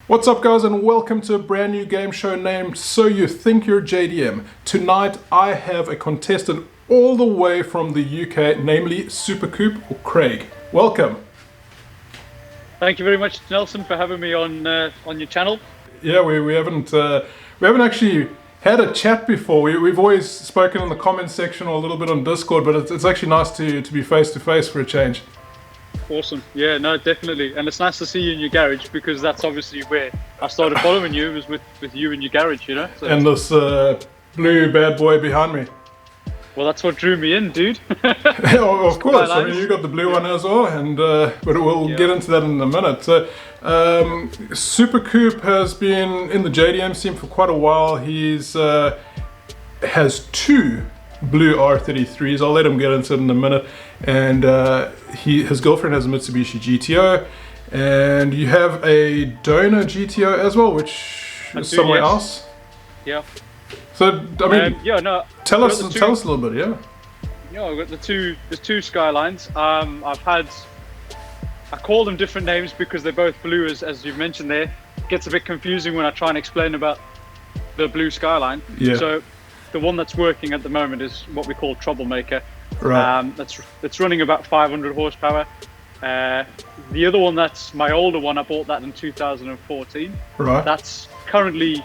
What's up guys, and welcome to a brand new game show named So You Think You're JDM. Tonight I have a contestant all the way from the UK, namely SuperCoop or Craig. Welcome. Thank you very much, Nelson, for having me on your channel. Yeah, we haven't actually had a chat before. We've always spoken in the comments section or a little bit on Discord, but it's actually nice to be face to face for a change. Awesome. Yeah, no, definitely. And it's nice to see you in your garage, because that's obviously where I started following you, was with you in your garage, you know? So, and this blue bad boy behind me. well, that's what drew me in, dude. Of course. I mean, you got the blue one as well, and but we'll get into that in a minute. So, SuperCoop has been in the JDM scene for quite a while. He's has two blue R33s. I'll let him get into it in a minute. And his girlfriend has a Mitsubishi GTO, and you have a donor GTO as well, which is somewhere else. Yeah. So I mean, tell us a little bit, yeah. Yeah, I've got the two Skylines. I call them different names because they're both blue, as you've mentioned there. It gets a bit confusing when I try and explain about the blue Skyline. Yeah. So the one that's working at the moment is what we call Troublemaker. Right. That's running about 500 horsepower. The other one, that's my older one, I bought that in 2014. Right. That's currently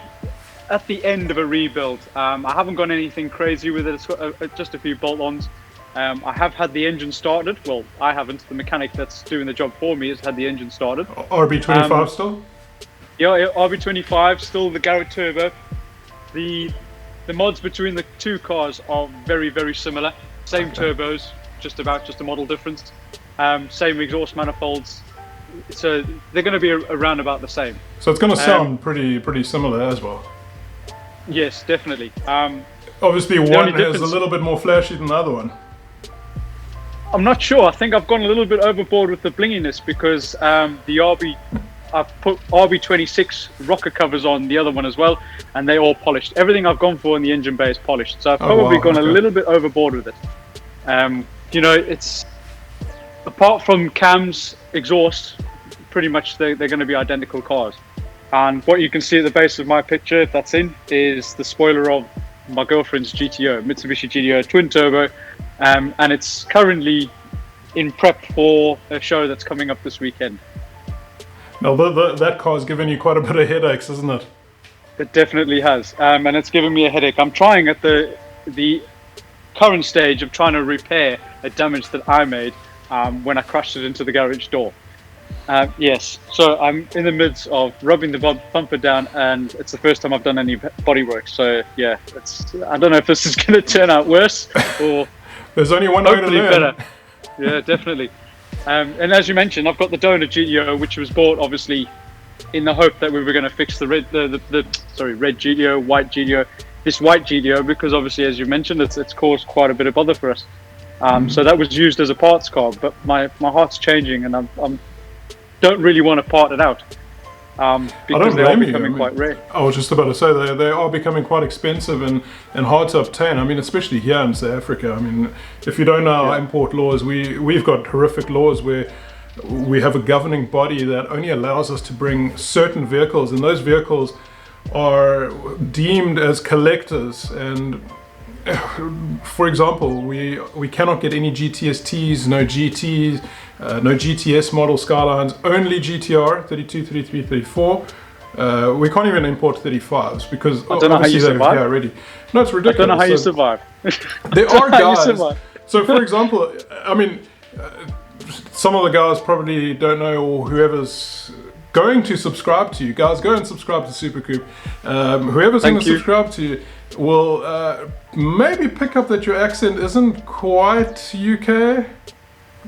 at the end of a rebuild. I haven't gone anything crazy with it. It's got just a few bolt-ons. I have had the engine started. Well, I haven't. The mechanic that's doing the job for me has had the engine started. RB25 still? Yeah, RB25, still the Garrett Turbo. The mods between the two cars are very, very similar. Same turbos, just a model difference. Same exhaust manifolds. So they're going to be around about the same. So it's going to sound pretty similar as well. Yes, definitely. Obviously one is a little bit more flashy than the other one. I'm not sure. I think I've gone a little bit overboard with the blinginess, because I've put RB26 rocker covers on the other one as well, and they all polished. Everything I've gone for in the engine bay is polished, so I've probably gone a little bit overboard with it. You know, it's apart from cams, exhaust, pretty much they're going to be identical cars. And what you can see at the base of my picture, if that's in, is the spoiler of my girlfriend's GTO, Mitsubishi GTO twin turbo, and it's currently in prep for a show that's coming up this weekend. Now that car's given you quite a bit of headaches, isn't it? It definitely has, and it's given me a headache. I'm trying at the current stage of trying to repair a damage that I made when I crashed it into the garage door. Yes, so I'm in the midst of rubbing the bumper down, and it's the first time I've done any bodywork. So yeah, I don't know if this is going to turn out worse or there's only one way to learn. Better. Yeah, definitely. And as you mentioned, I've got the donor GTO, which was bought obviously in the hope that we were going to fix the red GTO, white GTO, this white GTO, because obviously, as you mentioned, it's caused quite a bit of bother for us. So that was used as a parts car, but my heart's changing, and I'm don't really want to part it out because they are becoming quite rare. I was just about to say they are becoming quite expensive and hard to obtain. I mean, especially here in South Africa. I mean, if you don't know our import laws, we've got horrific laws where we have a governing body that only allows us to bring certain vehicles, and those vehicles are deemed as collectors. And for example, we cannot get any GTSTs, no GTs, no GTS model Skylines, only GTR 32, 33, 34. We can't even import 35s because obviously they're here already. No, it's ridiculous. I don't know how you survive. There are guys. So for example, I mean, some of the guys probably don't know, or whoever's going to subscribe to you guys, go and subscribe to SuperCoop. Whoever's going to subscribe to you will maybe pick up that your accent isn't quite UK.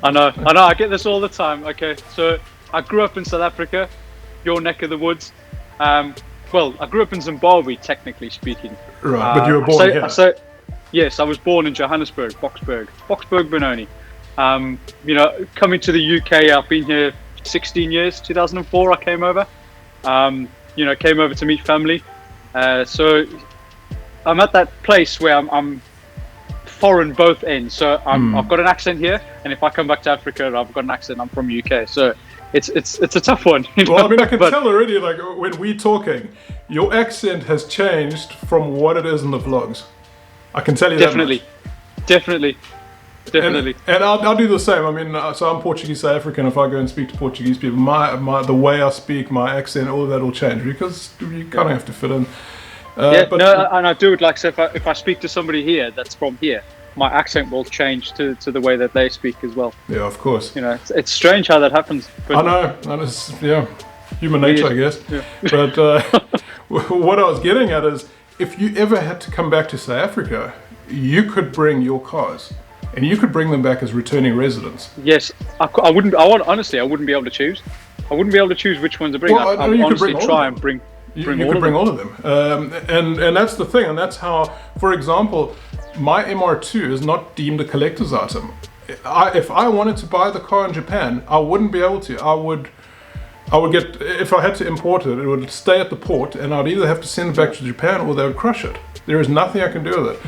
I know, I get this all the time. Okay, so I grew up in South Africa, your neck of the woods. Well, I grew up in Zimbabwe, technically speaking. Right, but you were born here. Yes, I was born in Johannesburg, Boksburg, Benoni. You know, coming to the UK, I've been here 16 years. 2004, I came over. You know, came over to meet family. So I'm at that place where I'm foreign both ends. So I've got an accent here, and if I come back to Africa, I've got an accent. I'm from UK. So it's a tough one. You know? Well, I mean, I can But tell already, like, when we're talking, your accent has changed from what it is in the vlogs. I can tell you definitely, that definitely. And I'll do the same. I mean, so I'm Portuguese South African. If I go and speak to Portuguese people, the way I speak, my accent, all of that will change because you kind of have to fit in. And I do it like, so if I speak to somebody here that's from here, my accent will change to the way that they speak as well. Yeah, of course. You know, it's strange how that happens. But I know, and it's, human nature, I guess. Yeah. But what I was getting at is, if you ever had to come back to South Africa, you could bring your cars. And you could bring them back as returning residents. Yes, I wouldn't. Honestly, I wouldn't be able to choose. I wouldn't be able to choose which ones to bring. Well, I honestly try and bring. You could bring all of them, and that's the thing, and that's how, for example, my MR2 is not deemed a collector's item. If I wanted to buy the car in Japan, I wouldn't be able to. I would get, if I had to import it, it would stay at the port, and I'd either have to send it back to Japan or they would crush it. There is nothing I can do with it.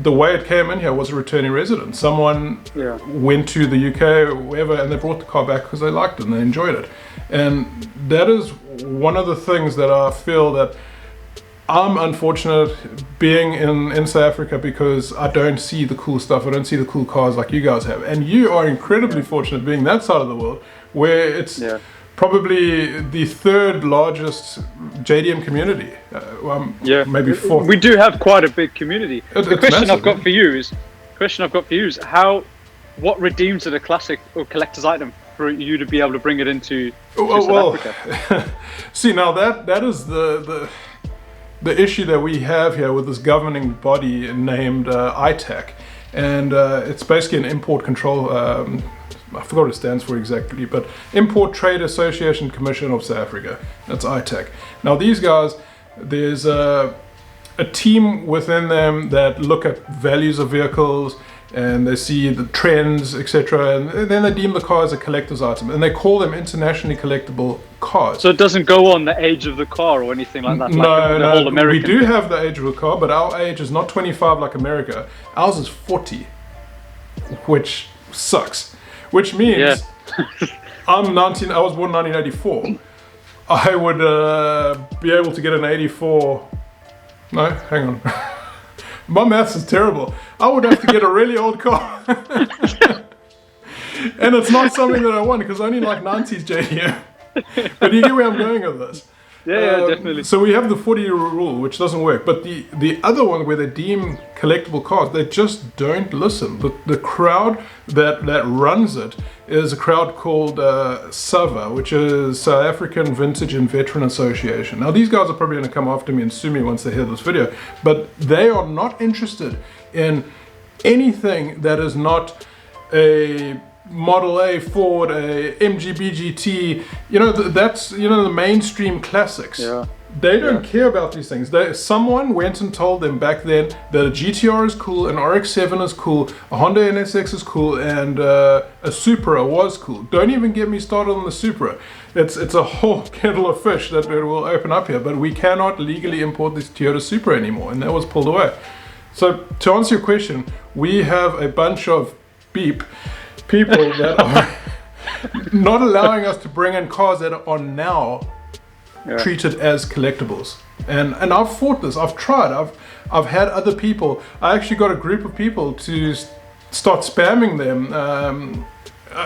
The way it came in here was a returning resident. Someone went to the UK or wherever, and they brought the car back because they liked it and they enjoyed it. And that is one of the things that I feel that I'm unfortunate being in South Africa, because I don't see the cool stuff. I don't see the cool cars like you guys have. And you are incredibly fortunate being that side of the world, where it's probably the third largest JDM community. Maybe fourth. We do have quite a big community. The question massive, I've got for you is, what redeems it a classic or collector's item for you to be able to bring it into South Africa? See, now that is the issue that we have here with this governing body named ITAC, and it's basically an import control. I forgot what it stands for exactly, but Import Trade Association Commission of South Africa. That's ITAC. Now these guys, there's a team within them that look at values of vehicles, and they see the trends, etc. And then they deem the car as a collector's item, and they call them internationally collectible cars. So it doesn't go on the age of the car or anything like that? No. We do have the age of the car, but our age is not 25 like America. Ours is 40, which sucks. Which means I'm 19. I was born in 1984. I would be able to get an 84. No, hang on. My maths is terrible. I would have to get a really old car. And it's not something that I want, because I only like 90s JDM. But you get where I'm going with this. Yeah, definitely. So we have the 40-year rule, which doesn't work. But the other one, where they deem collectible cars, they just don't listen. The crowd that runs it is a crowd called SAVA, which is South African Vintage and Veteran Association. Now these guys are probably going to come after me and sue me once they hear this video, but they are not interested in anything that is not a Model A Ford, a MGB GT, that's the mainstream classics. They don't care about these things. Someone went and told them back then that a GTR is cool, an RX-7 is cool, a Honda NSX is cool, and a Supra was cool. Don't even get me started on the Supra. It's a whole kettle of fish that will open up here, but we cannot legally import this Toyota Supra anymore, and that was pulled away. So to answer your question, we have a bunch of people that are not allowing us to bring in cars that are now treated as collectibles. And I've fought this. I've tried. I've had other people. I actually got a group of people to start spamming them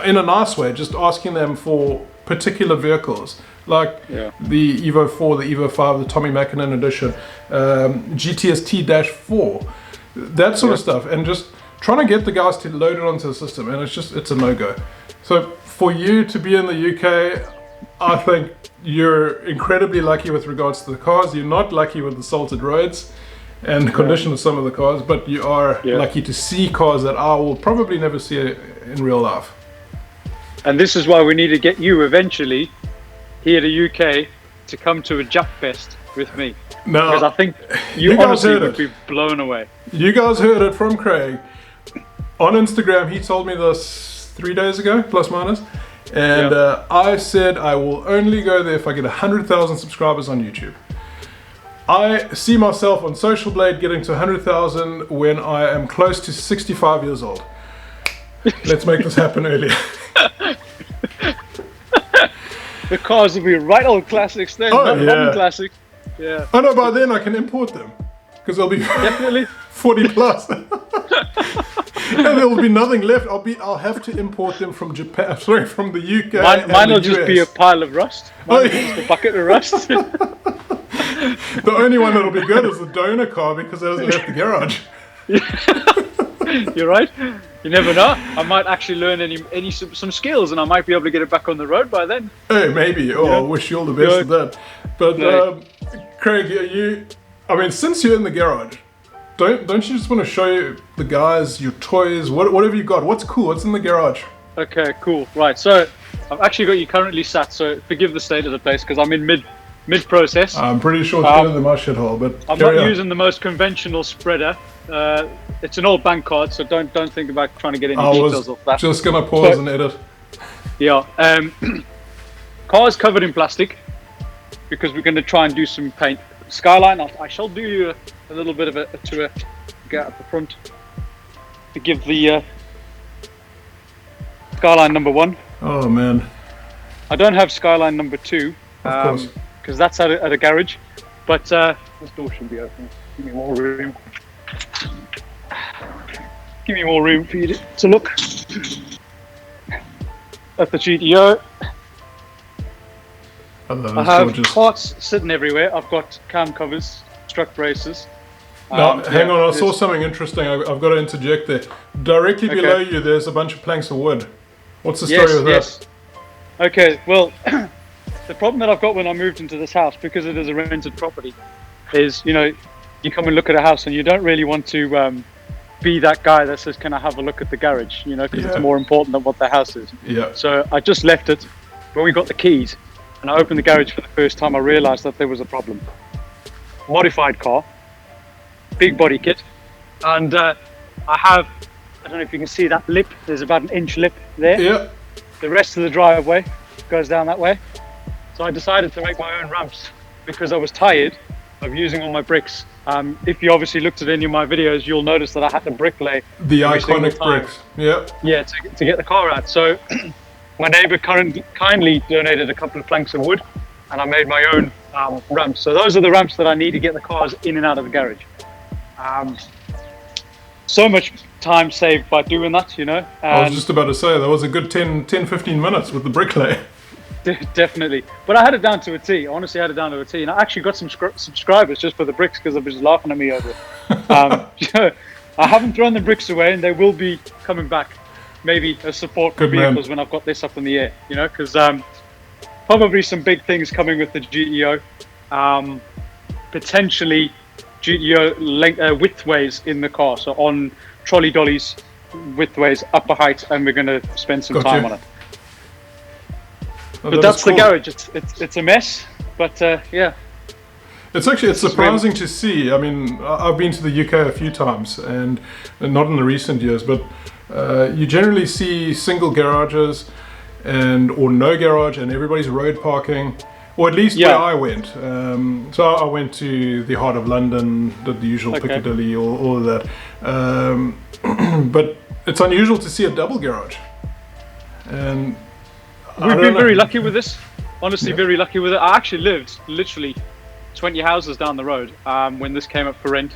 in a nice way, just asking them for particular vehicles, like the Evo 4, the Evo 5, the Tommy Mackinnon edition, GTST-4, that sort of stuff, and just trying to get the guys to load it onto the system, and it's a no-go. So for you to be in the UK, I think you're incredibly lucky with regards to the cars. You're not lucky with the salted roads and the condition of some of the cars, but you are lucky to see cars that I will probably never see in real life. And this is why we need to get you eventually here to UK to come to a Jap Fest with me. No, because I think you honestly would be blown away. You guys heard it from Craig. On Instagram, he told me this 3 days ago, plus minus. And I said I will only go there if I get 100,000 subscribers on YouTube. I see myself on Social Blade getting to 100,000 when I am close to 65 years old. Let's make this happen earlier. The cars will be right old classics then, not modern classics. Yeah. Oh no, by then I can import them because they'll be Definitely 40 plus, and there will be nothing left. I'll have to import them from Japan. Sorry, from the UK. Mine will just be a pile of rust. Mine will just a bucket of rust. The only one that'll be good is the donor car because it hasn't left the garage. You're right. You never know. I might actually learn some skills, and I might be able to get it back on the road by then. Hey, maybe. Oh, I wish you all the best of that. But Craig, I mean, since you're in the garage, don't you just want to show the guys your toys, whatever you got? What's cool? What's in the garage? Okay, cool. Right. So I've actually got you currently sat. So forgive the state of the place because I'm in mid process. I'm pretty sure it's better than my shithole, but I'm not using the most conventional spreader. It's an old bank card, so don't think about trying to get any details of that. Just gonna pause and edit. Yeah. Car's covered in plastic because we're going to try and do some paint. Skyline, I shall do you a little bit of a tour. Get up the front to give the Skyline number 1. Oh man. I don't have Skyline number 2 because that's at a garage. But this door should be open. Give me more room. Give me more room for you to look at the GTO. I have parts sitting everywhere. I've got cam covers, strut braces. Now, hang on, I saw something interesting. I've got to interject there. Directly below you, there's a bunch of planks of wood. What's the story with that? Okay, well, the problem that I've got when I moved into this house, because it is a rented property, is, you come and look at a house and you don't really want to be that guy that says, can I have a look at the garage? Because it's more important than what the house is. Yeah. So I just left it. When we got the keys and I opened the garage for the first time, I realized that there was a problem. Modified car, big body kit, and I don't know if you can see that lip, there's about an inch lip there. Yeah. The rest of the driveway goes down that way. So I decided to make my own ramps because I was tired of using all my bricks. If you obviously looked at any of my videos, you'll notice that I had to bricklay the iconic bricks. Yeah. Yeah, to get the car out. So my neighbor kindly donated a couple of planks of wood, and I made my own ramps. So those are the ramps that I need to get the cars in and out of the garage. So much time saved by doing that, I was just about to say, that was a good 10-15 minutes with the bricklay. Definitely. But I had it down to a T. I honestly had it down to a T. And I actually got some subscribers just for the bricks because they were just laughing at me over it. I haven't thrown the bricks away, and they will be coming back. Maybe as support for vehicles when I've got this up in the air, because probably some big things coming with the GTO. Potentially GTO widthways in the car. So on trolley dollies, widthways, upper height, and we're going to spend some time on it. But that's cool. The garage. It's a mess, but yeah. It's surprising to see. I mean, I've been to the UK a few times, and not in the recent years, but you generally see single garages or no garage, and everybody's road parking, or at least where I went. So I went to the heart of London, did the usual Piccadilly, all of that. But it's unusual to see a double garage, and we've been very lucky with this. Honestly, very lucky with it. I actually lived literally 20 houses down the road when this came up for rent.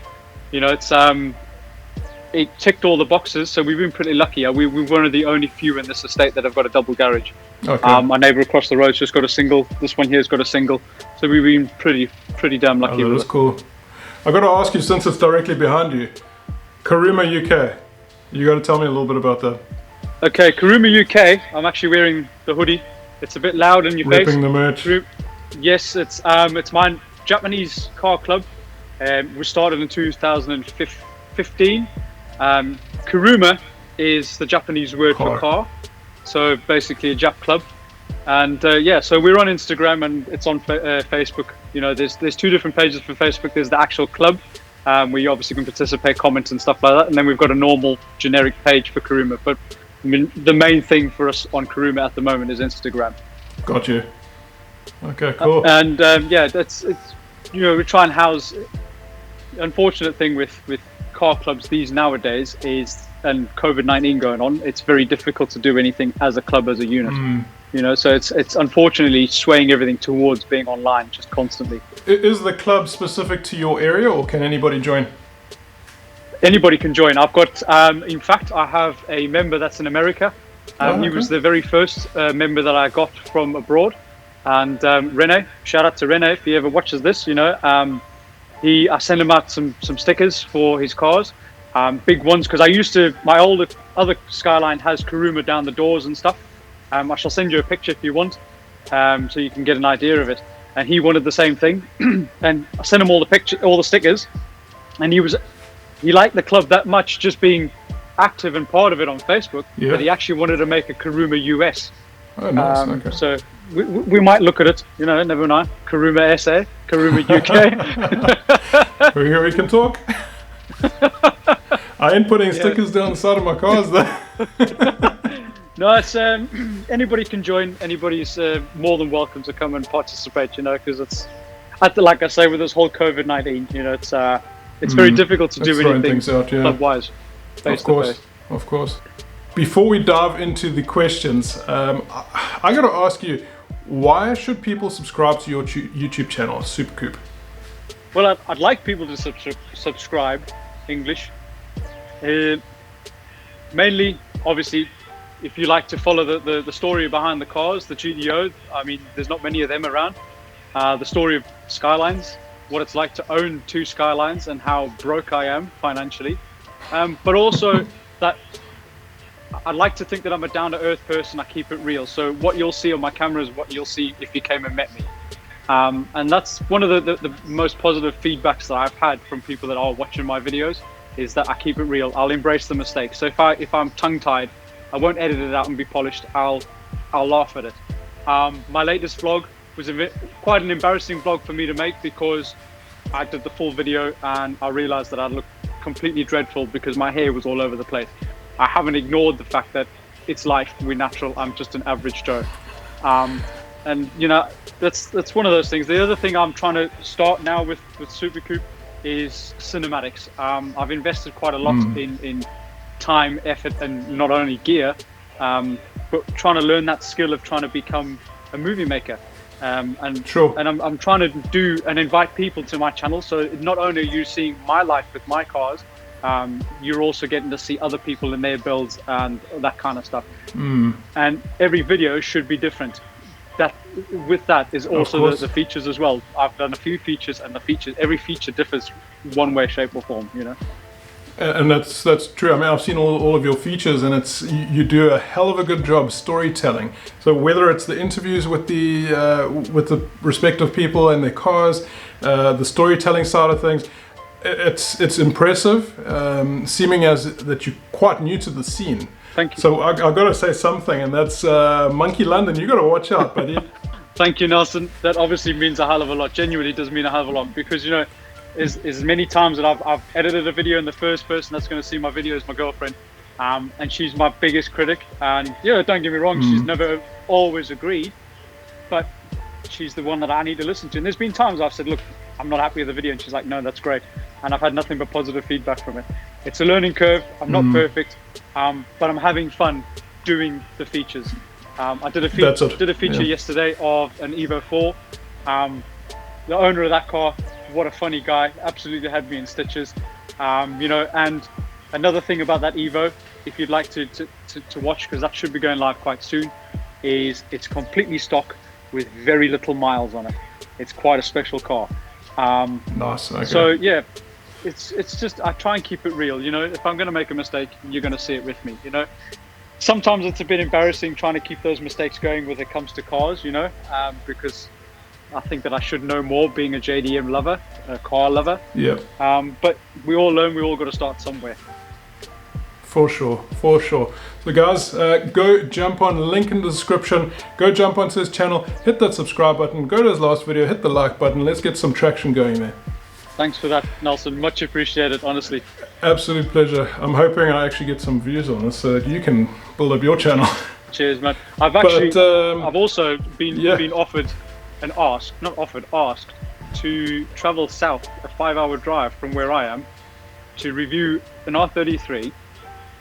It ticked all the boxes, so we've been pretty lucky. We're one of the only few in this estate that have got a double garage. My neighbour across the road's just got a single. This one here's got a single. So we've been pretty damn lucky. That's cool. I've got to ask you, since it's directly behind you, Karuma UK. You got to tell me a little bit about that. Okay, Karuma UK. I'm actually wearing the hoodie. It's a bit loud in your face. Ripping the merch. Yes, it's my Japanese car club. We started in 2015. Karuma is the Japanese word for car. So basically a Jap club. And so we're on Instagram and it's on Facebook. There's two different pages for Facebook. There's the actual club, where you obviously can participate, comment and stuff like that. And then we've got a normal generic page for Karuma. But the main thing for us on Karuma at the moment is Instagram. Got you. Okay, cool. And it's we try and house. Unfortunate thing with car clubs these nowadays is, and COVID-19 going on, it's very difficult to do anything as a club, as a unit. You know, so it's unfortunately swaying everything towards being online just constantly. Is the club specific to your area, or can anybody join? Anybody can join. I've got, in fact, I have a member that's in America. Okay. He was the very first member that I got from abroad. And Rene, shout out to Rene if he ever watches this. You know, I sent him out some stickers for his cars, big ones, because my other Skyline has Kuruma down the doors and stuff. I shall send you a picture if you want, so you can get an idea of it. And he wanted the same thing, and I sent him all the stickers, and he liked the club that much, just being active and part of it on Facebook, that he actually wanted to make a Kuruma US. Oh, nice. Okay. So we might look at it, you know, never mind. Kuruma SA, Kuruma UK. We can talk. I ain't putting stickers down the side of my cars though. No, it's anybody can join. Anybody's more than welcome to come and participate, you know, because it's, like I say, with this whole COVID-19, you know, it's very difficult to do anything club-wise. Of course. Before we dive into the questions, I got to ask you, why should people subscribe to your YouTube channel, SuperCoop? Well, I'd like people to subscribe, English. Mainly, obviously, if you like to follow the story behind the cars, the GDO, I mean, there's not many of them around. The story of Skylines, what it's like to own 2 Skylines and how broke I am financially. But also that I'd like to think that I'm a down-to-earth person. I keep it real. So what you'll see on my camera is what you'll see if you came and met me. And that's one of the most positive feedbacks that I've had from people that are watching my videos, is that I keep it real. I'll embrace the mistakes. So if I'm tongue-tied, I won't edit it out and be polished. I'll laugh at it. My latest vlog was quite an embarrassing vlog for me to make, because I did the full video and I realized that I looked completely dreadful because my hair was all over the place. I haven't ignored the fact that it's life, we're natural, I'm just an average Joe. And you know, that's one of those things. The other thing I'm trying to start now with SuperCoop is cinematics. I've invested quite a lot in time, effort, and not only gear, but trying to learn that skill of trying to become a movie maker. And I'm trying to do and invite people to my channel, so not only are you seeing my life with my cars, you're also getting to see other people in their builds and that kind of stuff. And every video should be different. With that is also the features as well. I've done a few features, and every feature differs one way, shape or form, you know. And that's true. I mean, I've seen all of your features, and you do a hell of a good job storytelling. So whether it's the interviews with the respective people and their cars, the storytelling side of things, it's impressive. Seeming as that you're quite new to the scene. Thank you. So I've got to say something, and that's Monkey London. You got to watch out, buddy. Thank you, Nelson. That obviously means a hell of a lot. Genuinely does mean a hell of a lot, because you know, is many times that I've edited a video, and the first person that's going to see my video is my girlfriend, and she's my biggest critic. And yeah, don't get me wrong, she's never always agreed, but she's the one that I need to listen to. And there's been times I've said, look, I'm not happy with the video, and she's like, no, that's great. And I've had nothing but positive feedback from it. It's a learning curve. I'm not perfect, but I'm having fun doing the features. I did a feature yesterday of an Evo 4. The owner of that car, what a funny guy, absolutely had me in stitches. You know, and another thing about that Evo, if you'd like to watch, because that should be going live quite soon, is it's completely stock with very little miles on it. It's quite a special car. Nice. Okay. So yeah, it's just, I try and keep it real. You know, if I'm going to make a mistake, you're going to see it with me. You know, sometimes it's a bit embarrassing trying to keep those mistakes going when it comes to cars. You know, because I think that I should know more, being a JDM lover, a car lover. Yeah. But we all learn. We all got to start somewhere. For sure. So guys, go jump on, link in the description, go jump onto his channel, hit that subscribe button, go to his last video, hit the like button, let's get some traction going there. Thanks for that, Nelson, much appreciated, honestly. Absolute pleasure. I'm hoping I actually get some views on this so that you can build up your channel. Cheers, man. I've also been offered and asked to travel south, a 5-hour drive from where I am, to review an R33,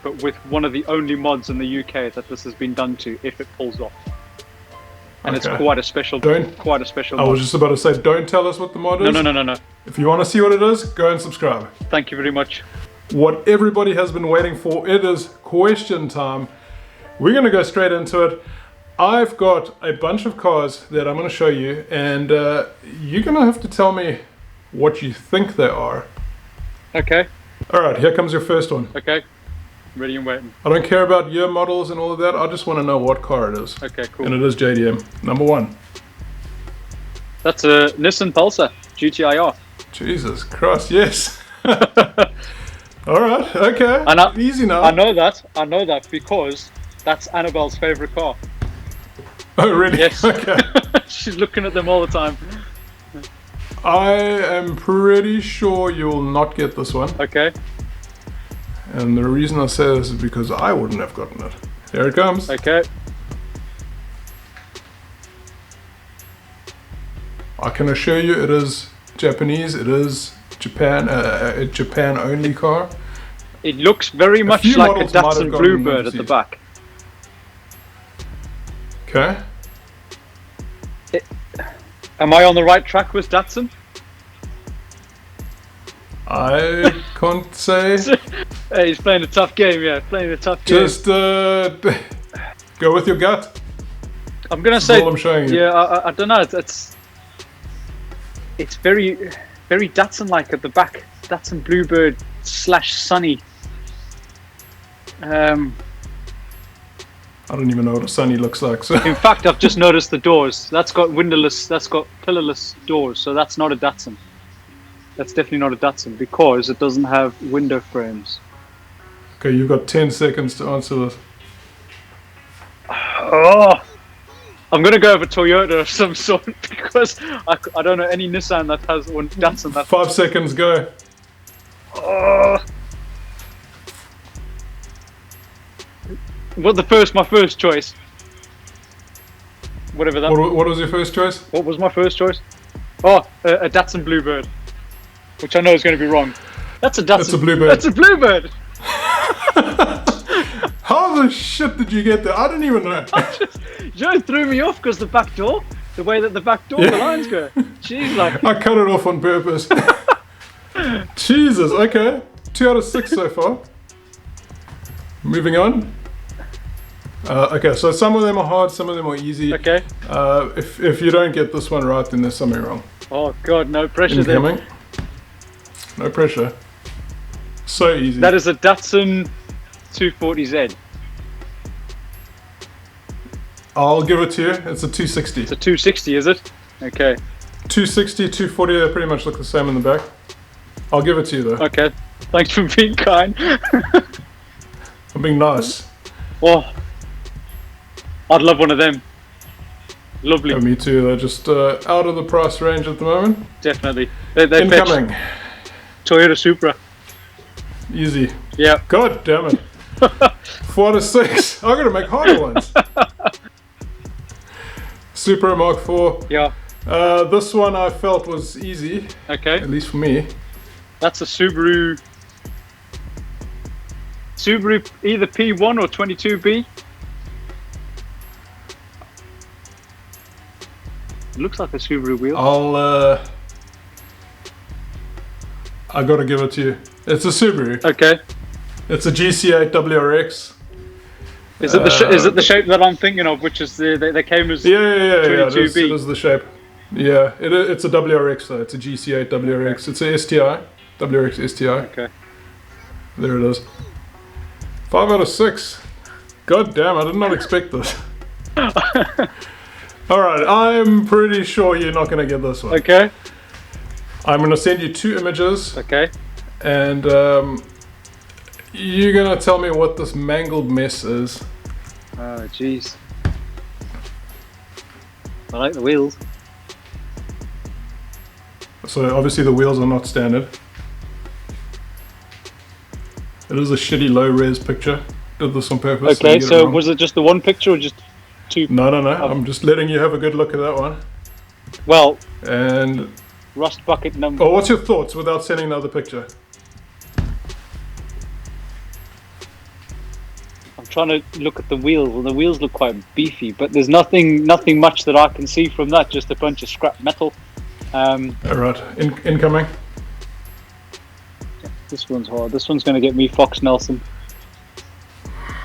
but with one of the only mods in the UK that this has been done to, if it pulls off. and it's Okay. quite a special. Quite a special. I Mod. was just about to say, don't tell us what the mod is. No. If you want to see what it is, go and subscribe. Thank you very much. What everybody has been waiting for, it is question time. We're going to go straight into it. I've got a bunch of cars that I'm going to show you, and you're going to have to tell me what you think they are. Okay. All right, here comes your first one. Okay. Ready and waiting. I don't care about year models and all of that. I just want to know what car it is. Okay, cool. And it is JDM. Number one. That's a Nissan Pulsar GTIR. Jesus Christ, yes. All right, okay. Easy now. I know that because that's Annabelle's favorite car. Oh, really? Yes. Okay. She's looking at them all the time. I am pretty sure you will not get this one. Okay. And the reason I say this is because I wouldn't have gotten it. Here it comes. Okay. I can assure you it is Japanese. It is Japan, a Japan only car. It looks very much few like a models might have Datsun gotten Bluebird at the overseas. back. Okay. Am I on the right track with Datsun? I can't say. Hey, he's playing a tough game, yeah. Playing a tough game. Just go with your gut. I'm gonna That's say, all I'm showing you. yeah. I don't know. It's very Datsun-like at the back. Datsun Bluebird / Sunny. I don't even know what a Sunny looks like. So. In fact, I've just noticed the doors. That's got windowless. That's got pillarless doors. So that's not a Datsun. That's definitely not a Datsun because it doesn't have window frames. Okay, you've got 10 seconds to answer this. Oh, I'm gonna go with a Toyota of some sort because I don't know any Nissan that has one Datsun that. 5 seconds, go. What my first choice? Whatever that. What was your first choice? What was my first choice? Oh, a Datsun Bluebird, which I know is going to be wrong. That's a Datsun. That's a Bluebird. That's a Bluebird. How the shit did you get there? I didn't even know. Joe threw me off because the back door, the way that the back door, the lines go. Jeez, like. I cut it off on purpose. Jesus, okay. 2 out of 6 so far. Moving on. Okay, so some of them are hard, some of them are easy. Okay. If you don't get this one right, then there's something wrong. Oh God, no pressure there. Incoming. No pressure. So easy. That is a Datsun 240Z. I'll give it to you. It's a 260. It's a 260, is it? Okay. 260, 240, they pretty much look the same in the back. I'll give it to you though. Okay. Thanks for being kind. I'm being nice. Oh, I'd love one of them. Lovely. Yeah, me too. They're just out of the price range at the moment. Definitely. They Incoming. Toyota Supra. Easy. Yeah. God damn it. 4 out of 6. I gotta make harder ones. Supra Mark 4. Yeah. This one I felt was easy. Okay. At least for me. That's a Subaru. Either P1 or 22B. Looks like a Subaru wheel. I gotta give it to you. It's a Subaru. Okay. It's a GC8 WRX. Is it the shape that I'm thinking of, which is they came as Yeah. 22B? It is the shape. Yeah, it's a WRX though. It's a GC8 WRX. It's a STI. WRX STI. Okay. There it is. 5 out of 6. God damn, I did not expect this. Alright, I'm pretty sure you're not going to get this one. Okay. I'm going to send you 2 images. Okay. And you're going to tell me what this mangled mess is. Oh, jeez. I like the wheels. So obviously the wheels are not standard. It is a shitty low-res picture. Did this on purpose. Okay, so was it just the one picture or just 2? No. I'm just letting you have a good look at that one. Well, and rust bucket number. Oh, what's your thoughts without sending another picture? I'm trying to look at the wheels, and the wheels look quite beefy, but there's nothing much that I can see from that. Just a bunch of scrap metal. All right, incoming. This one's hard. This one's going to get me Fox Nelson.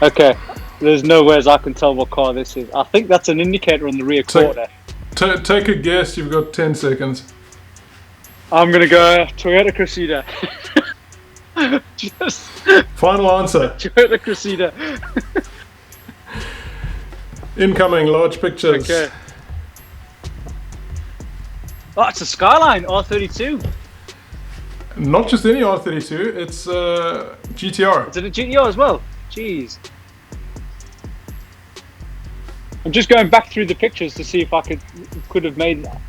Okay, there's no ways I can tell what car this is. I think that's an indicator on the rear quarter. Take a guess. You've got 10 seconds. I'm going to go Toyota Cressida. Just final answer. Toyota Cressida. Incoming, large pictures. Okay. Oh, it's a Skyline R32. Not just any R32, it's GTR. Is it a GTR as well? Jeez. I'm just going back through the pictures to see if I could have made that.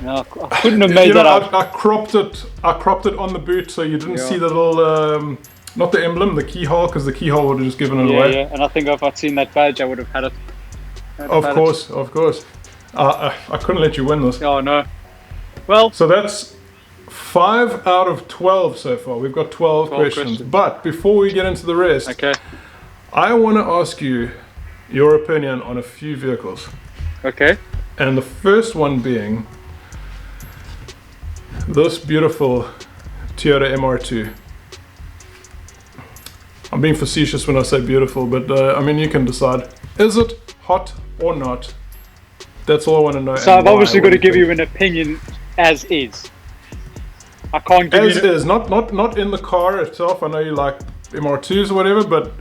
No, I couldn't have made that out. I cropped it on the boot so you didn't see the little, not the emblem, the keyhole, because the keyhole would have just given it away. Yeah, and I think if I'd seen that badge, I would have had it. Of course. I couldn't let you win this. Oh, no. Well. So that's 5 out of 12 so far. We've got 12 questions. But before we get into the rest, I want to ask you your opinion on a few vehicles. Okay. And the first one being this beautiful Toyota MR2. I'm being facetious when I say beautiful, but I mean, you can decide. Is it hot or not? That's all I want to know. So I've obviously got to give you an opinion as is. I can't give you... As is, not in the car itself. I know you like MR2s or whatever, but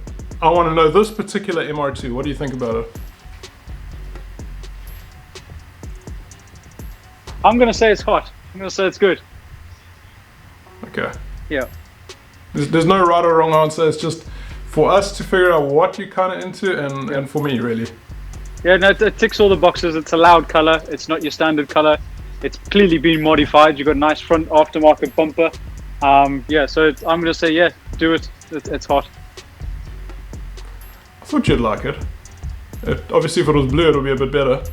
I want to know this particular MR2. What do you think about it? I'm going to say it's hot. I'm going to say it's good. Okay. Yeah. There's no right or wrong answer. It's just for us to figure out what you're kind of into and for me, really. Yeah, no, it ticks all the boxes. It's a loud colour. It's not your standard colour. It's clearly been modified. You've got a nice front aftermarket bumper. Yeah, so I'm going to say, yeah, do it. It's hot. I thought you'd like it. Obviously, if it was blue, it would be a bit better.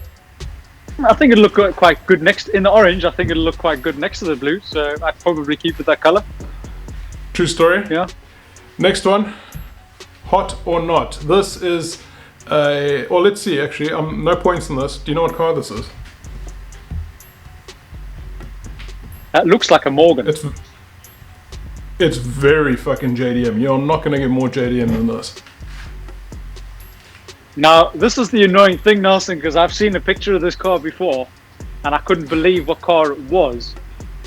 I think it'll look quite good in the orange. I think it'll look quite good next to the blue. So I'd probably keep it that colour. True story. Yeah. Next one, hot or not. This is well, let's see. Actually, no points in this. Do you know what car this is? That looks like a Morgan. It's very fucking JDM. You're not going to get more JDM than this. Now, this is the annoying thing, Nelson, because I've seen a picture of this car before, and I couldn't believe what car it was,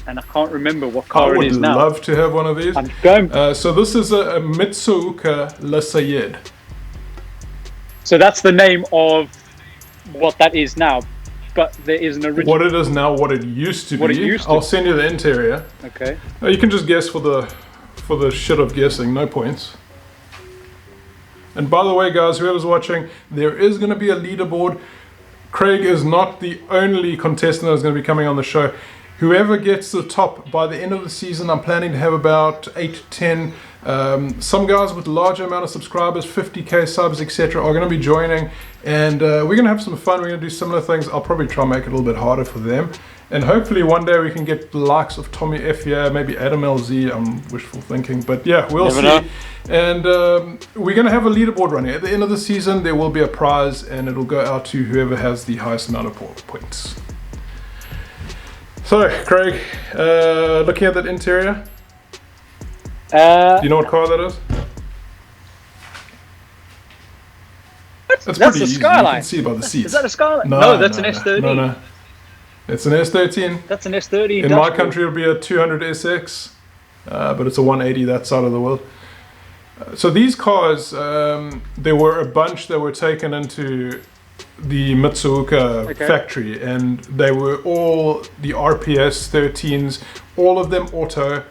and I can't remember what car it is now. I would love to have one of these. I'm going. So this is a Mitsuuka Le Sayed. So that's the name of what that is now, but there is an original. What it is now, what it used to be. I'll send you the interior. Okay. You can just guess for the shit of guessing, no points. And by the way, guys, whoever's watching, there is going to be a leaderboard. Craig is not the only contestant that is going to be coming on the show. Whoever gets the top by the end of the season, I'm planning to have about 8 to 10. Some guys with larger amount of subscribers, 50k subs, etc., are going to be joining, and we're going to have some fun. We're going to do similar things. I'll probably try and make it a little bit harder for them, and hopefully one day we can get the likes of Tommy F here, maybe Adam LZ. I'm wishful thinking, but yeah, we'll see. Know. And we're going to have a leaderboard running. At the end of the season, there will be a prize, and it'll go out to whoever has the highest amount of points. So, Craig, looking at that interior, do you know what car that is? That's pretty easy. Skyline. You can see by the seats. Is that a Skyline? No, that's an S13. No. It's an S13. That's an S30. In my country, it'll be a 200 SX, but it's a 180 that side of the world. So these cars, there were a bunch that were taken into the Mitsuuka factory, and they were all the RPS 13s, all of them auto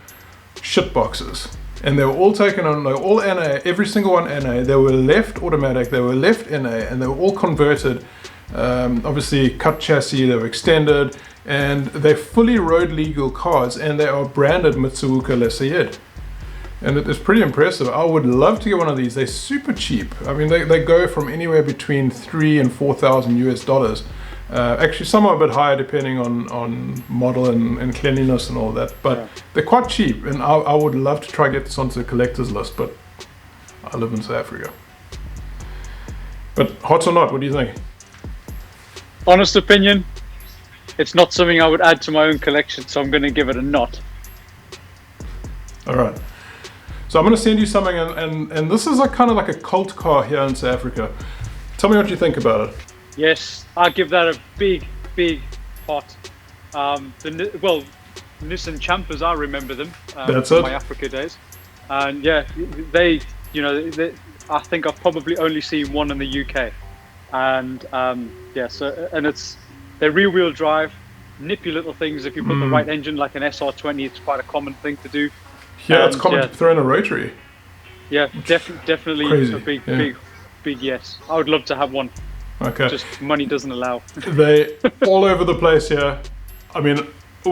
shit boxes, and they were all taken on, they were all NA, every single one NA. They were left automatic, they were left NA, and they were all converted, obviously cut chassis, they were extended, and they're fully road legal cars, and they are branded Mitsuuka Le Sayed. And it is pretty impressive. I would love to get one of these. They're super cheap. I mean, they go from anywhere between $3,000 and $4,000 US. Actually, some are a bit higher depending on model and cleanliness and all that. But they're quite cheap, and I would love to try and get this onto the collector's list. But I live in South Africa. But hot or not, what do you think? Honest opinion, it's not something I would add to my own collection, so I'm going to give it a not. All right. So I'm going to send you something, and this is like kind of like a cult car here in South Africa. Tell me what you think about it. Yes, I'll give that a big hot. Well, Nissan Champers, I remember them from my Africa days, and yeah, they, I think I've probably only seen one in the UK, and yeah, so and they're rear-wheel drive, nippy little things. If you put the right engine, like an SR20, it's quite a common thing to do. Yeah, it's common to throw in a rotary. Yeah, definitely Crazy. A big yes. I would love to have one. Okay. Just money doesn't allow. They all over the place here. I mean,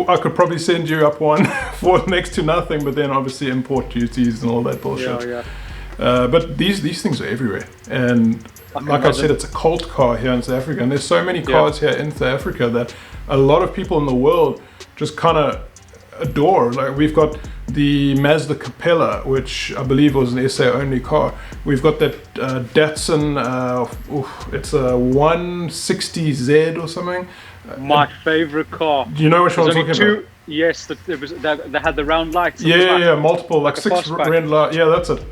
I could probably send you up one for next to nothing, but then obviously import duties and all that bullshit. Yeah. But these things are everywhere, and like I said, it's a cult car here in South Africa, and there's so many cars here in South Africa that a lot of people in the world just kind of adore. Like, we've got the Mazda Capella, which I believe was an SA only car. We've got that Datsun, it's a 160Z or something. My favorite car. Do you know which one I'm talking about? Yes, they had the round lights. Yeah, multiple, like 6 round lights. Yeah, that's it.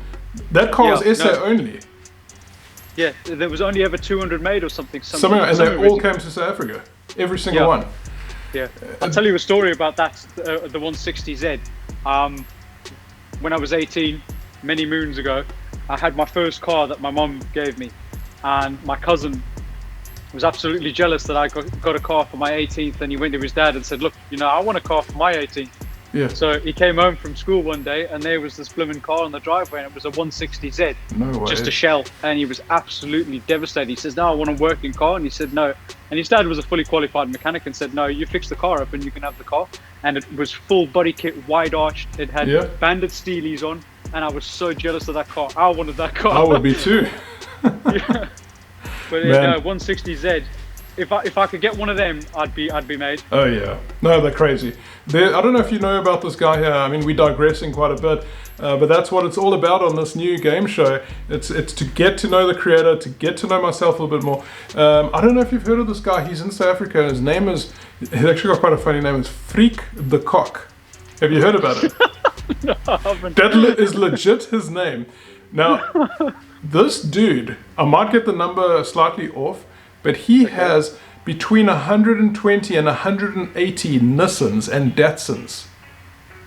That car was SA only. Yeah, there was only ever 200 made or something. And they all came to South Africa. Every single one. Yeah, I'll tell you a story about that, the 160Z. When I was 18, many moons ago, I had my first car that my mom gave me, and my cousin was absolutely jealous that I got a car for my 18th, and he went to his dad and said, look, I want a car for my 18th. Yeah. So he came home from school one day, and there was this blooming car on the driveway, and it was a 160Z. No way. Just a shell. And he was absolutely devastated. He says, no, I want a working car. And he said, no. And his dad was a fully qualified mechanic and said, no, you fix the car up and you can have the car. And it was full body kit, wide arched. It had banded steelies on. And I was so jealous of that car. I wanted that car. I would be too. Yeah. But 160Z. If I could get one of them, I'd be made. Oh yeah, no, they're crazy. I don't know if you know about this guy here. I mean, we're digressing quite a bit, but that's what it's all about on this new game show. It's to get to know the creator, to get to know myself a little bit more. I don't know if you've heard of this guy. He's in South Africa. He's actually got quite a funny name. It's Freak the Cock. Have you heard about it? No, I haven't. That is legit his name. Now, this dude, I might get the number slightly off, but he has between 120 and 180 Nissans and Datsuns.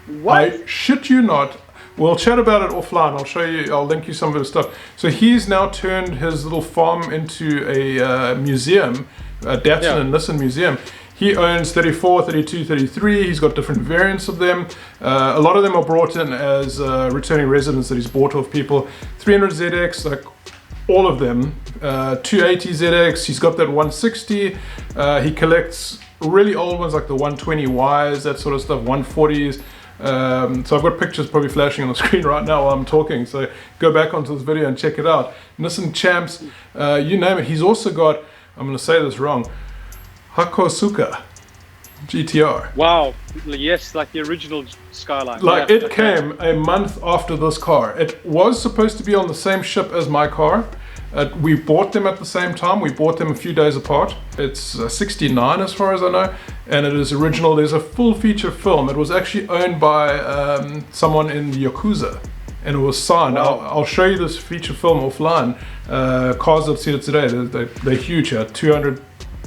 What? I shit you not. We'll chat about it offline. I'll show you, I'll link you some of his stuff. So he's now turned his little farm into a museum, a Datsun and Nissan museum. He owns 34, 32, 33. He's got different variants of them. A lot of them are brought in as returning residents that he's bought off people. 300ZX, like all of them. 280ZX, he's got that 160. He collects really old ones like the 120Ys, that sort of stuff, 140s. So I've got pictures probably flashing on the screen right now while I'm talking, so go back onto this video and check it out. Nissan Champs, you name it. He's also got, I'm going to say this wrong, Hakosuka GTR. Wow, yes, like the original Skyline. Like it came a month after this car. It was supposed to be on the same ship as my car. We bought them at the same time. We bought them a few days apart. It's 69 as far as I know, and it is original. There's a full feature film. It was actually owned by someone in Yakuza, and it was signed. Wow. I'll show you this feature film offline. Cars that see it today, they're huge here. 200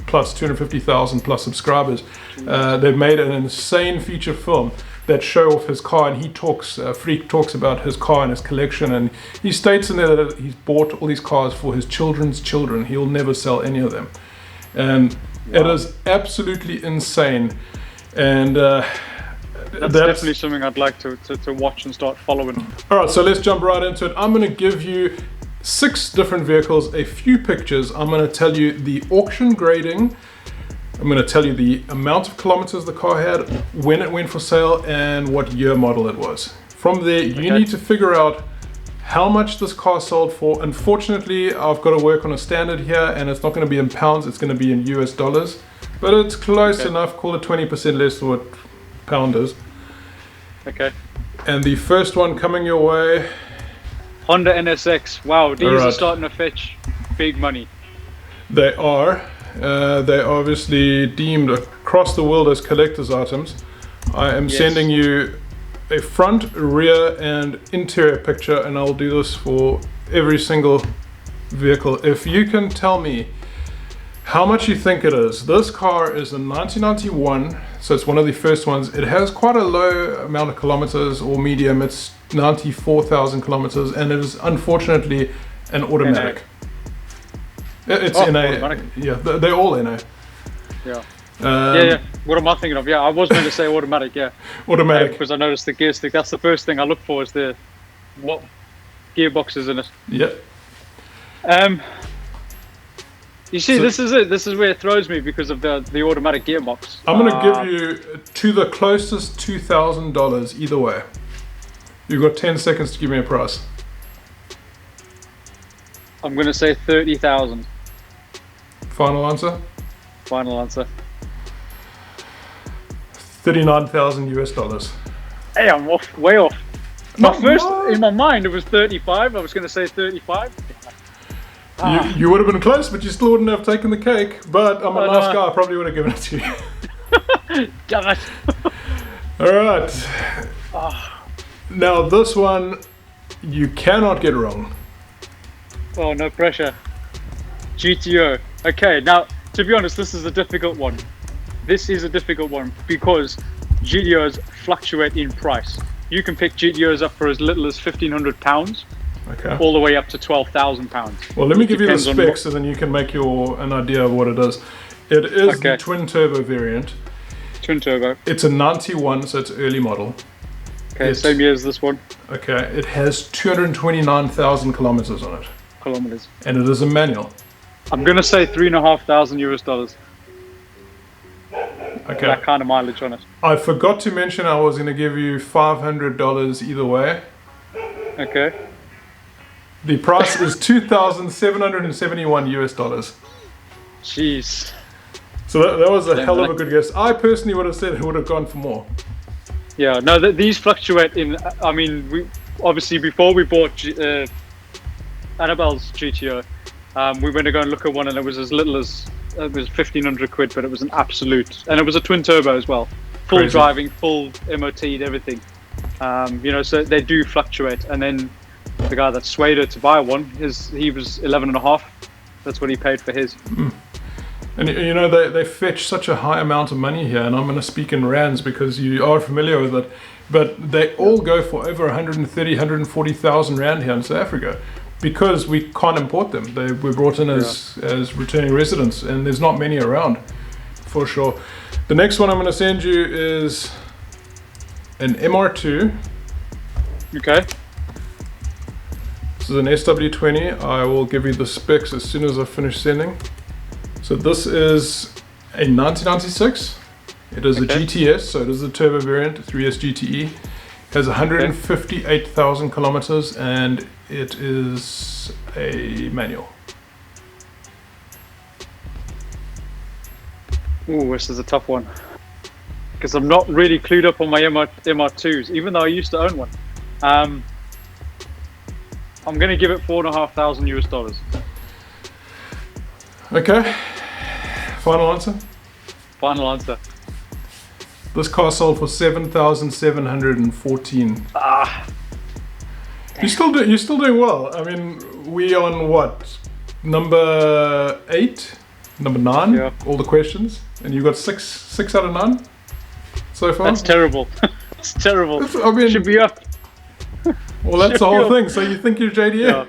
plus, 250,000 plus subscribers. They've made an insane feature film that show off his car, and he talks, Freak talks about his car and his collection, and he states in there that he's bought all these cars for his children's children. He'll never sell any of them, and it is absolutely insane. And that's definitely something I'd like to watch and start following. All right, so let's jump right into it. I'm going to give you 6 different vehicles, a few pictures. I'm going to tell you the auction grading. I'm going to tell you the amount of kilometers the car had, when it went for sale, and what year model it was. From there, you need to figure out how much this car sold for. Unfortunately, I've got to work on a standard here, and it's not going to be in pounds, it's going to be in US dollars. But it's close enough, call it 20% less than what pound is. Okay. And the first one coming your way. Honda NSX. Wow, these are starting to fetch big money. They are. They're obviously deemed across the world as collector's items. I am sending you a front, rear, and interior picture, and I'll do this for every single vehicle. If you can tell me how much you think it is. This car is a 1991, so it's one of the first ones. It has quite a low amount of kilometers, or medium. It's 94,000 kilometers, and it is unfortunately an automatic. It's NA. Automatic. Yeah, they're all NA. Yeah. Yeah. What am I thinking of? Yeah, I was going to say automatic. Yeah. Automatic. Because I noticed the gear stick. That's the first thing I look for, is the what gearboxes in it. Yep. You see, so, this is it. This is where it throws me because of the automatic gearbox. I'm going to give you to the closest $2,000 either way. You've got 10 seconds to give me a price. I'm going to say 30,000. Final answer? Final answer. 39,000 US dollars. Hey, I'm off, way off. In my mind, it was 35. I was going to say 35. You would have been close, but you still wouldn't have taken the cake. But I'm a nice guy, I probably would have given it to you. Damn it. Alright. Now this one, you cannot get wrong. Oh, no pressure. GTO. Okay, now, to be honest, this is a difficult one. This is a difficult one because GTOs fluctuate in price. You can pick GTOs up for as little as £1,500. Okay. All the way up to £12,000. Well, let me give you the specs, and then you can make an idea of what it is. It is the twin turbo variant. Twin turbo. It's a 91, so it's early model. Okay, same year as this one. Okay, it has 229,000 kilometers on it. Kilometers. And it is a manual. I'm gonna say $3,500 US dollars. Okay. That kind of mileage on it. I forgot to mention I was gonna give you $500 either way. Okay. The price is 2,771 US dollars. Jeez. So that was a hell of a good guess. I personally would have said it would have gone for more. Yeah, no, these fluctuate in. I mean, we obviously before we bought Annabelle's GTO, we went to go and look at one, and it was as little as it was 1,500 quid, but it was an absolute, and it was a twin turbo as well, full Crazy. driving, full MOT'd, everything. You know, so they do fluctuate, and then. The guy that swayed her to buy one, he was 11.5. That's what he paid for his. And you know, they fetch such a high amount of money here, and I'm going to speak in rands because you are familiar with it, but they all go for over 130, 140,000 rand here in South Africa because we can't import them. They were brought in as returning residents, and there's not many around, for sure. The next one I'm going to send you is an MR2. Okay. This is an SW20. I will give you the specs as soon as I finish sending. So this is a 1996. It is a GTS, so it is the turbo variant, 3S GTE. It has 158,000 kilometers, and it is a manual. Ooh, this is a tough one. Because I'm not really clued up on my MR2s, even though I used to own one. I'm going to give it $4,500 US dollars. Okay. Final answer? Final answer. This car sold for 7,714. You're still doing well. I mean, we on what? Number 8? Number 9? Yeah. All the questions. And you got 6 out of 9 so far? That's terrible. It's terrible. I mean, should be up. Well, that's the whole thing. So you think you're JDM?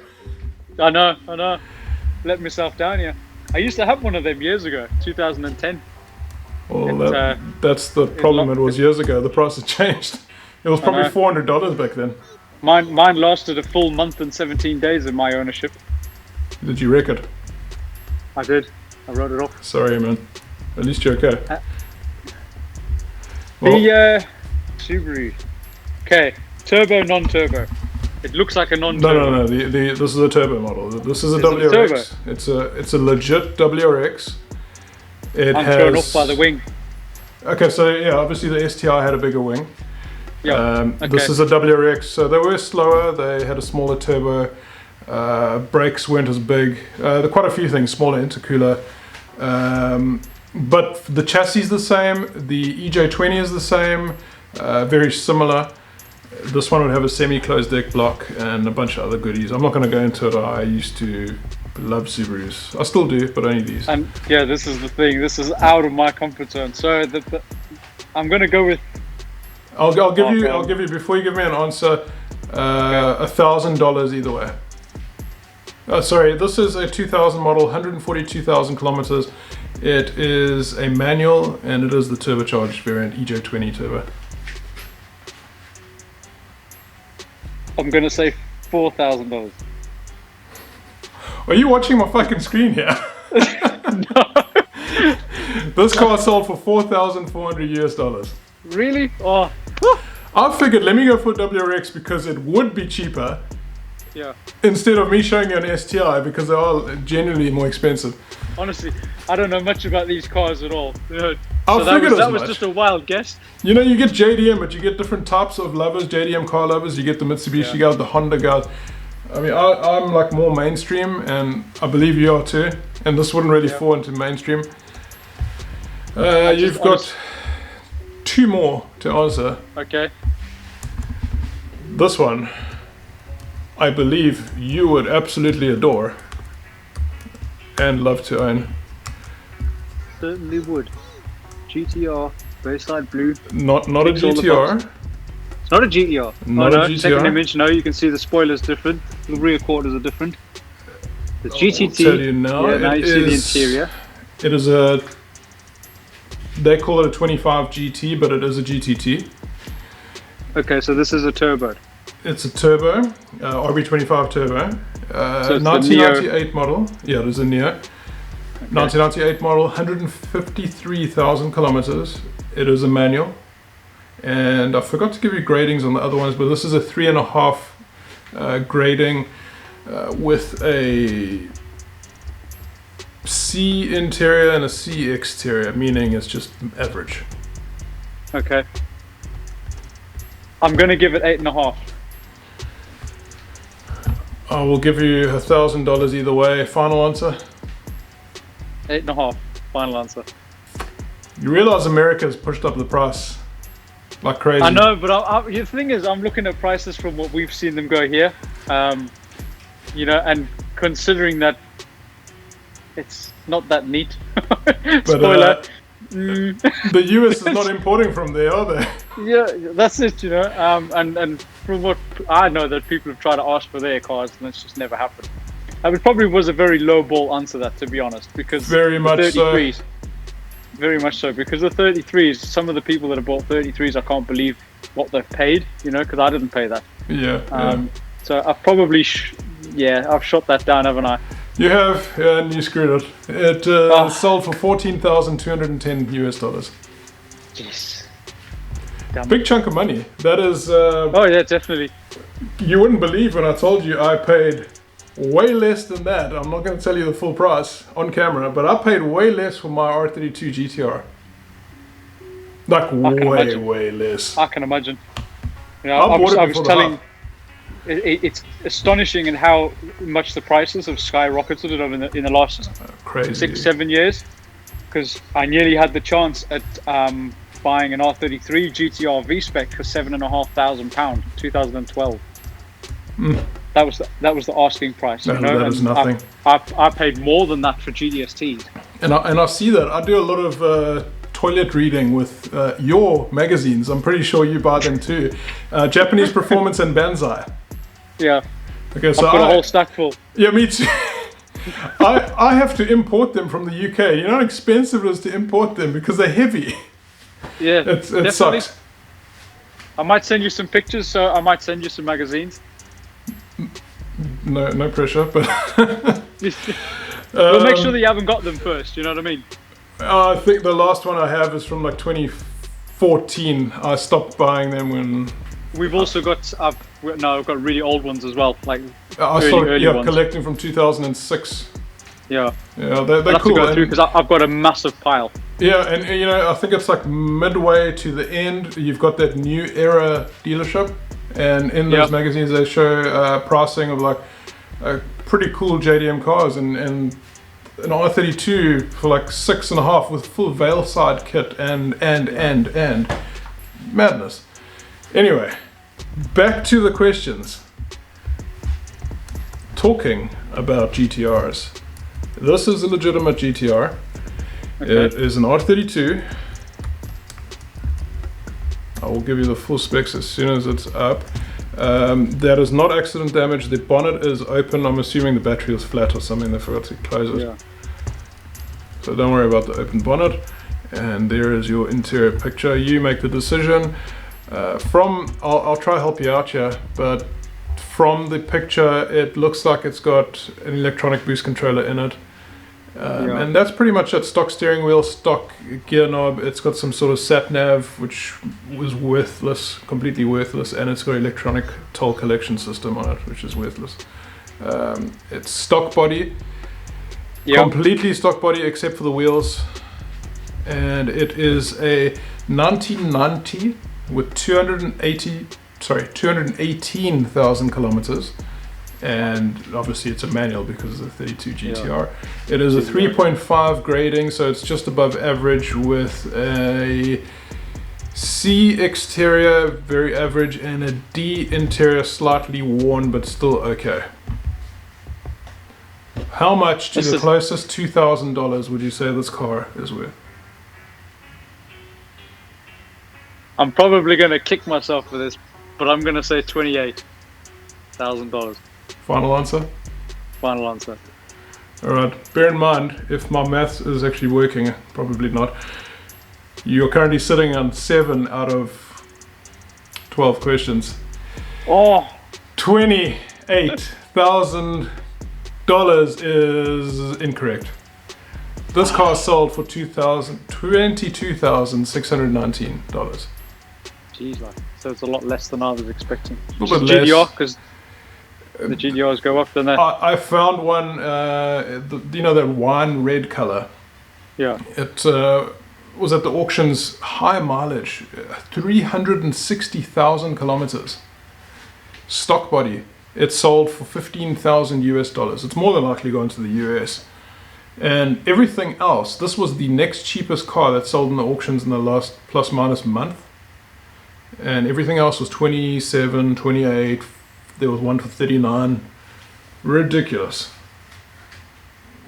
Yeah. I know. Let myself down here. I used to have one of them years ago, 2010. Well, that's the problem. It was years ago. The price had changed. It was probably $400 back then. Mine lasted a full month and 17 days in my ownership. Did you wreck it? I did. I wrote it off. Sorry, man. At least you're okay. The Subaru. Okay. Turbo, non-turbo. It looks like a non-turbo. No. This is a turbo model. This is a WRX. It's a legit WRX. I'm thrown off by the wing. Okay, so yeah, obviously the STI had a bigger wing. Yeah. This is a WRX, so they were slower. They had a smaller turbo. Brakes weren't as big. There are quite a few things, smaller intercooler. But the chassis is the same. The EJ20 is the same. Very similar. This one would have a semi-closed deck block and a bunch of other goodies. I'm not going to go into it. I used to love Subarus. I still do, but only these. And yeah, this is the thing. This is out of my comfort zone. So I'm going to go with. I'll give you before you give me an answer. $1,000 either way. Sorry, this is a 2000 model, 142,000 kilometers. It is a manual and it is the turbocharged variant, EJ20 turbo. I'm gonna say $4,000. Are you watching my fucking screen here? No. This car sold for $4,400 US. Really? Oh. I figured let me go for WRX because it would be cheaper. Yeah. Instead of me showing you an STI because they are genuinely more expensive. Honestly, I don't know much about these cars at all. I so figured that was just a wild guess. You know, you get JDM, but you get different types of lovers, JDM car lovers. You get the Mitsubishi guys, the Honda guys. I mean, I'm like more mainstream, and I believe you are too. And this wouldn't really fall into mainstream. You've got two more to answer. Okay. This one, I believe you would absolutely adore and love to own. Certainly would. GTR, Bayside Blue. Not a GTR. It's not a GTR. Not a GTR. Second image, no, you can see the spoilers different. The rear quarters are different. The GTT. I'll tell you now. Yeah, now you see the interior. It is a. They call it a 25 GT, but it is a GTT. Okay, so this is a turbo. It's a turbo, RB25 turbo. So 1998 model. Yeah, it is a Neo. Okay. 1998 model, 153,000 kilometers. It is a manual. And I forgot to give you gradings on the other ones, but this is a 3.5 grading with a C interior and a C exterior, meaning it's just average. Okay. I'm gonna give it 8.5. I will give you $1,000 either way. Final answer? 8.5. Final answer. You realize America's pushed up the price like crazy. I know, but the thing is, I'm looking at prices from what we've seen them go here. You know, and considering that it's not that neat. Spoiler. The US is not importing from there, are they? Yeah, that's it, you know. And from what I know, that people have tried to ask for their cars, and it's just never happened. It probably was a very low ball answer, that, to be honest, because very much 33s, so. Very much so, because the 33s, some of the people that have bought 33s, I can't believe what they've paid, you know, because I didn't pay that. Yeah. So I've probably, I've shot that down, haven't I? You have, and you screwed it. It sold for $14,210 US. Yes. Big chunk of money. That is. Oh yeah, definitely. You wouldn't believe when I told you I paid way less than that. I'm not going to tell you the full price on camera, but I paid way less for my R32 GTR. Like way less. I can imagine. You know, I was telling. It's astonishing in how much the prices have skyrocketed in the last crazy 6-7 years. Because I nearly had the chance at buying an R33 GTR V-Spec for £7,500, 2012. That was the asking price. That is nothing. I paid more than that for GDSTs. And I see that. I do a lot of toilet reading with your magazines. I'm pretty sure you buy them too. Japanese Performance and Banzai. Yeah. Okay, so I've got a whole stack full. Yeah, me too. I have to import them from the UK. You know how expensive it is to import them because they're heavy. Yeah, it sucks. I might send you some pictures, so I might send you some magazines. No pressure, but we'll make sure that you haven't got them first. You know what I mean? I think the last one I have is from like 2014. I stopped buying them when. We've also got. I've got really old ones as well, like early ones. Collecting from 2006. Yeah, they're I'll have cool. to go through because I've got a massive pile. Yeah, and you know, I think it's like midway to the end. You've got that new era dealership, and in those magazines they show pricing of like pretty cool JDM cars, and an R32 for like 6.5 with full veil side kit and madness. Anyway, back to the questions. Talking about GTRs, this is a legitimate GTR. Okay. It is an R32. I will give you the full specs as soon as it's up. That is not accident damage. The bonnet is open. I'm assuming the battery is flat or something. They forgot to close it. Yeah. So don't worry about the open bonnet. And there is your interior picture. You make the decision. I'll try to help you out here, but from the picture, it looks like it's got an electronic boost controller in it. And that's pretty much it. Stock steering wheel, stock gear knob. It's got some sort of sat nav, which was worthless, completely worthless, and it's got electronic toll collection system on it, which is worthless. It's stock body, completely stock body except for the wheels, and it is a 1990 with 218,000 kilometers. And obviously it's a manual because it's a 32 GTR. Yeah. It is a 3.5 grading, so it's just above average, with a C exterior, very average, and a D interior, slightly worn but still okay. How much to the closest $2,000 would you say this car is worth? I'm probably going to kick myself for this, but I'm going to say $28,000. Final answer? Final answer. Alright, bear in mind, if my maths is actually working, probably not, you're currently sitting on 7 out of 12 questions. Oh! $28,000 is incorrect. This car sold for $22,619. Jeez, like, so it's a lot less than I was expecting. A little bit less. GDR, because the GDRs go up, don't they? I found one, you know, that wine red color. Yeah. It was at the auctions, high mileage, 360,000 kilometers. Stock body. It sold for $15,000 US. It's more than likely going to the US. And everything else, this was the next cheapest car that sold in the auctions in the last plus minus month. And everything else was 27, 28. There was one for 39. Ridiculous.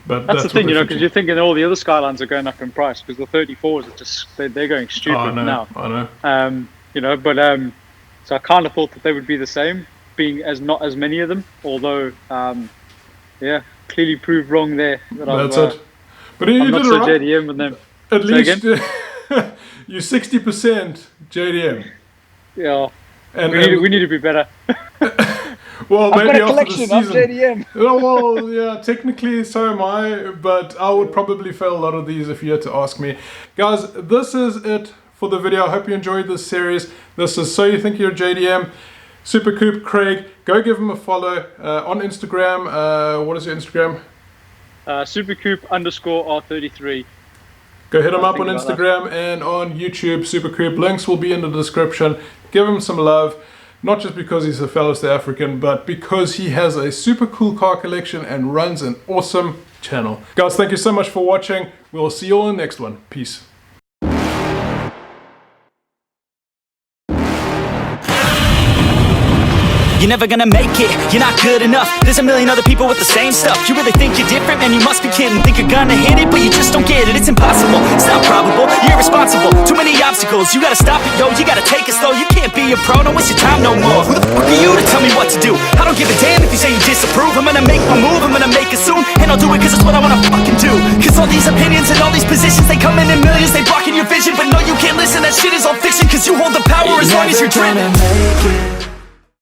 But that's the thing, you know, because you're thinking all the other Skylines are going up in price, because the 34s are just, they're going stupid now. I know. You know, but so I kind of thought that they would be the same, being as not as many of them. Although, yeah, clearly proved wrong there. That's it. But you I'm did not so right. JDM with them. At least you're 60% JDM. Yeah. And we need to be better. Well, I've maybe got a collection of JDM. Oh, well, yeah, technically so am I, but I would probably fail a lot of these if you had to ask me. Guys, this is it for the video. I hope you enjoyed this series. This is So You Think You're JDM. SuperCoop, Craig, go give him a follow on Instagram. What is your Instagram? SuperCoop_R33. Go hit him up on Instagram and on YouTube, SuperCoop. Links will be in the description. Give him some love, not just because he's a fellow South African, but because he has a super cool car collection and runs an awesome channel. Guys, thank you so much for watching. We'll see you all in the next one. Peace. You're never gonna make it, you're not good enough. There's a million other people with the same stuff. You really think you're different? Man, you must be kidding. Think you're gonna hit it, but you just don't get it. It's impossible, it's not probable, you're irresponsible. Too many obstacles, you gotta stop it, yo. You gotta take it slow, you can't be a pro. Don't waste your time no more. Who the fuck are you to tell me what to do? I don't give a damn if you say you disapprove. I'm gonna make my move, I'm gonna make it soon. And I'll do it cause it's what I wanna fucking do. Cause all these opinions and all these positions, they come in millions, they blocking your vision. But no, you can't listen, that shit is all fiction. Cause you hold the power as long as you're driven.